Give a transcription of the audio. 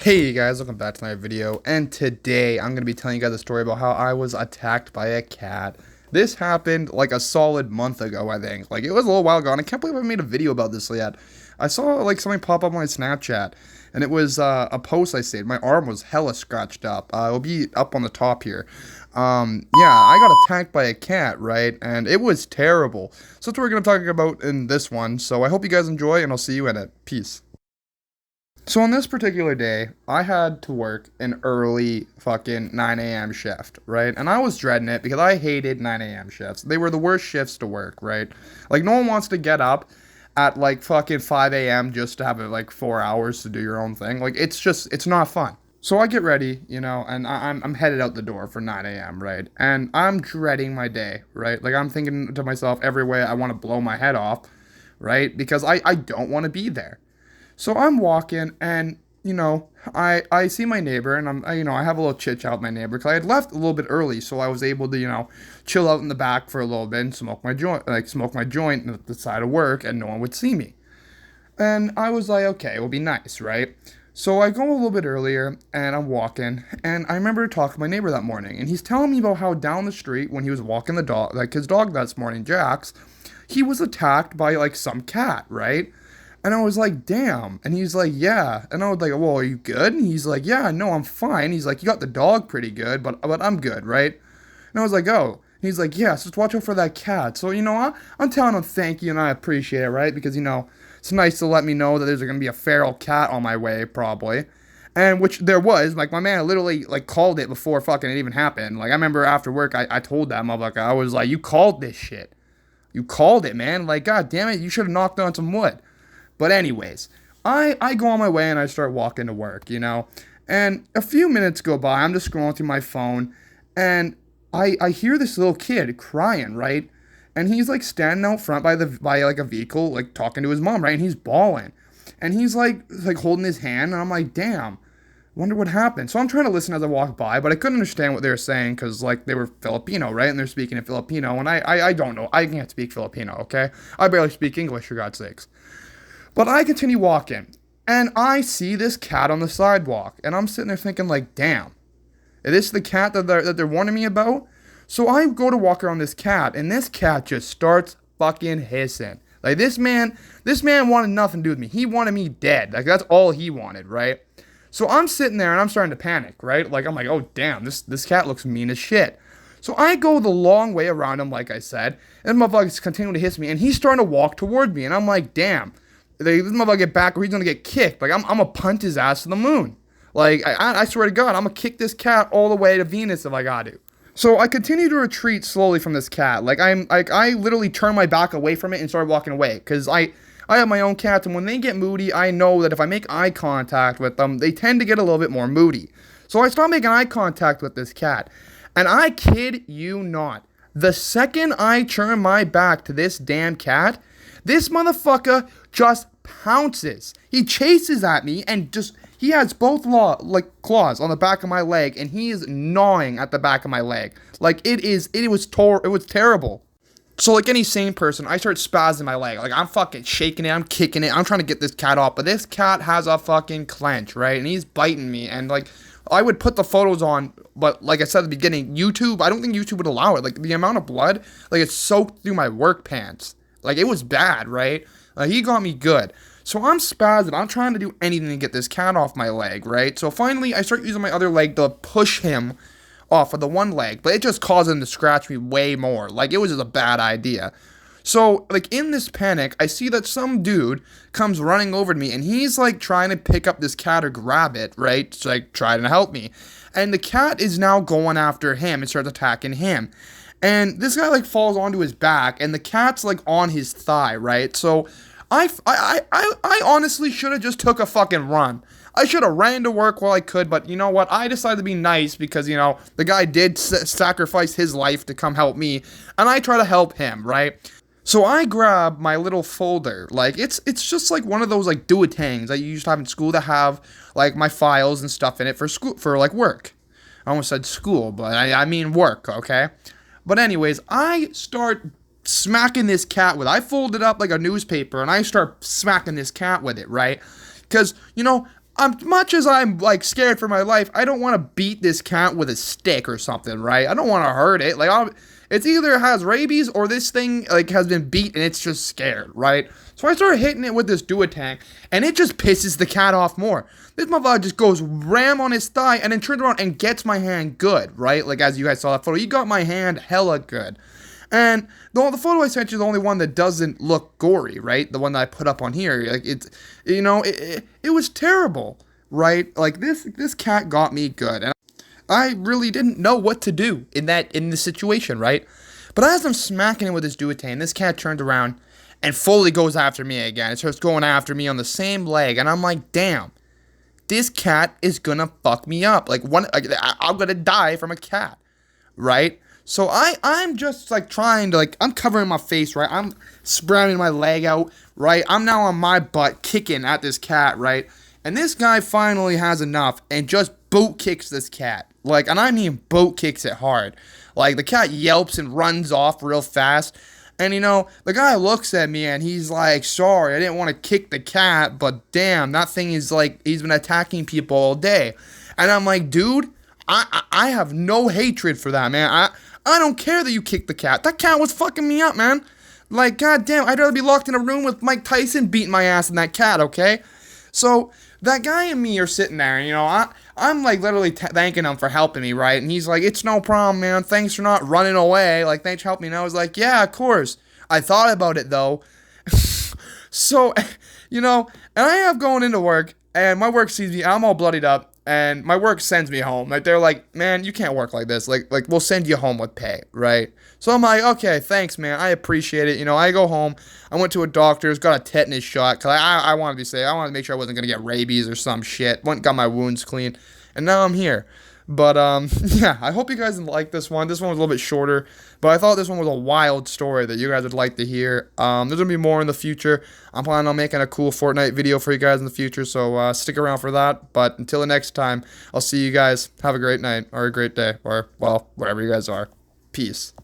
Hey guys, welcome back to another video, and today I'm going to be telling you guys a story about how I was attacked by a cat. This happened like a solid month ago, I think. Like, it was a little while ago, and I can't believe I haven't made a video about this yet. I saw like something pop up on my Snapchat, and it was a post I saved. My arm was hella scratched up. It'll be up on the top here. Yeah, I got attacked by a cat, right? And it was terrible. So that's what we're going to talk about in this one. So I hope you guys enjoy, and I'll see you in it. Peace. So on this particular day, I had to work an early fucking 9 a.m. shift, right? And I was dreading it because I hated 9 a.m. shifts. They were the worst shifts to work, right? Like, no one wants to get up at like fucking 5 a.m. just to have it like 4 hours to do your own thing. Like, it's not fun. So I get ready, and I'm headed out the door for 9 a.m., right? And I'm dreading my day, right? Like, I'm thinking to myself every way I want to blow my head off, right? Because I don't want to be there. So I'm walking, and I see my neighbor, and I have a little chit chat with my neighbor because I had left a little bit early, so I was able to chill out in the back for a little bit and smoke my joint at the side of work, and no one would see me. And I was like, okay, it will be nice, right? So I go a little bit earlier, and I'm walking, and I remember talking to my neighbor that morning, and he's telling me about how down the street when he was walking the dog, like his dog this morning, Jax, he was attacked by like some cat, right? And I was like, damn. And he's like, yeah. And I was like, well, are you good? And he's like, yeah, no, I'm fine. He's like, you got the dog pretty good, but I'm good, right? And I was like, oh. And he's like, yes, just watch out for that cat. So, I'm telling him thank you and I appreciate it, right? Because, it's nice to let me know that there's going to be a feral cat on my way, probably. And which there was. Like, my man literally, like, called it before fucking it even happened. Like, I remember after work, I told that motherfucker, I was like, you called this shit. You called it, man. Like, god damn it, you should have knocked on some wood. But anyways, I go on my way and I start walking to work, and a few minutes go by, I'm just scrolling through my phone, and I hear this little kid crying, right? And he's like standing out front by like a vehicle, like talking to his mom, right? And he's bawling. And he's like holding his hand, and I'm like, damn, wonder what happened. So I'm trying to listen as I walk by, but I couldn't understand what they were saying because like they were Filipino, right? And they're speaking in Filipino, and I don't know. I can't speak Filipino, okay? I barely speak English, for God's sakes. But I continue walking, and I see this cat on the sidewalk, and I'm sitting there thinking, like, damn, is this the cat that they're warning me about? So I go to walk around this cat, and this cat just starts fucking hissing. Like, this man wanted nothing to do with me. He wanted me dead. Like, that's all he wanted, right? So I'm sitting there, and I'm starting to panic, right? Like, I'm like, oh, damn, this cat looks mean as shit. So I go the long way around him, like I said, and the motherfucker's continuing to hiss me, and he's starting to walk toward me, and I'm like, damn. This motherfucker get back or he's gonna get kicked. Like, I'm gonna punt his ass to the moon. Like, I swear to God, I'm gonna kick this cat all the way to Venus if I got to. So I continue to retreat slowly from this cat. Like, I literally turn my back away from it and start walking away. Cause I have my own cats, and when they get moody, I know that if I make eye contact with them, they tend to get a little bit more moody. So I start making eye contact with this cat. And I kid you not, the second I turn my back to this damn cat, this motherfucker just pounces. He chases at me and he has both claws on the back of my leg, and he is gnawing at the back of my leg. Like, it was terrible. So like any sane person, I start spazzing my leg. Like, I'm fucking shaking it, I'm kicking it, I'm trying to get this cat off, but this cat has a fucking clench, right? And he's biting me, and like, I would put the photos on, but like I said at the beginning, YouTube, I don't think YouTube would allow it. Like, the amount of blood, like, it soaked through my work pants. Like, it was bad, right? He got me good. So I'm spazzing. I'm trying to do anything to get this cat off my leg, right? So finally, I start using my other leg to push him off of the one leg. But it just caused him to scratch me way more. Like, it was just a bad idea. So, like, in this panic, I see that some dude comes running over to me, and he's, like, trying to pick up this cat or grab it, right? So, like, trying to help me. And the cat is now going after him and starts attacking him. And this guy, like, falls onto his back, and the cat's, like, on his thigh, right? So I honestly should have just took a fucking run. I should have ran to work while I could, but you know what? I decided to be nice because, the guy did sacrifice his life to come help me, and I try to help him, right? So I grab my little folder. Like, it's just like one of those, like, do-a-tangs that you used to have in school that have, like, my files and stuff in it for school, for, like, work. I almost said school, but I mean work, okay? But anyways, I start smacking this cat with it. I fold it up like a newspaper, and I start smacking this cat with it, right? Because, much as I'm like scared for my life, I don't want to beat this cat with a stick or something, right? I don't want to hurt it. Like, it's either has rabies or this thing like has been beat and it's just scared, right? So I started hitting it with this duotang, and it just pisses the cat off more. This motherfucker just goes ram on his thigh and then turns around and gets my hand good, right? Like, as you guys saw that photo, he got my hand hella good. And the photo I sent you is the only one that doesn't look gory, right? The one that I put up on here, like it was terrible, right? Like this cat got me good, and I really didn't know what to do in this situation, right? But as I'm smacking it with this duotang, this cat turns around and fully goes after me again. It starts going after me on the same leg, and I'm like, damn, this cat is gonna fuck me up. Like I'm gonna die from a cat, right? So I'm just like trying to I'm covering my face, right? I'm spreading my leg out, right? I'm now on my butt kicking at this cat, right? And this guy finally has enough and just boot kicks this cat. Like, and I mean boot kicks it hard. Like, the cat yelps and runs off real fast. And, the guy looks at me and he's like, sorry, I didn't want to kick the cat, but damn, that thing is like, he's been attacking people all day. And I'm like, dude, I have no hatred for that, man. I don't care that you kicked the cat. That cat was fucking me up, man. Like, goddamn, I'd rather be locked in a room with Mike Tyson beating my ass than that cat, okay? So, that guy and me are sitting there, and, I'm, like, literally thanking him for helping me, right? And he's like, it's no problem, man. Thanks for not running away. Like, thanks for helping me. And I was like, yeah, of course. I thought about it, though. So, and I have going into work, and my work sees me. I'm all bloodied up, and my work sends me home. Like, they're like, man, you can't work like this. Like we'll send you home with pay, right? So I'm like, okay, thanks, man. I appreciate it. I go home. I went to a doctor's, got a tetanus shot, because I wanted to be safe. I wanted to make sure I wasn't going to get rabies or some shit. Went and got my wounds clean, and now I'm here. But, yeah, I hope you guys like this one. This one was a little bit shorter, but I thought this one was a wild story that you guys would like to hear. There's going to be more in the future. I'm planning on making a cool Fortnite video for you guys in the future, so stick around for that. But until the next time, I'll see you guys. Have a great night, or a great day, or, well, whatever you guys are. Peace.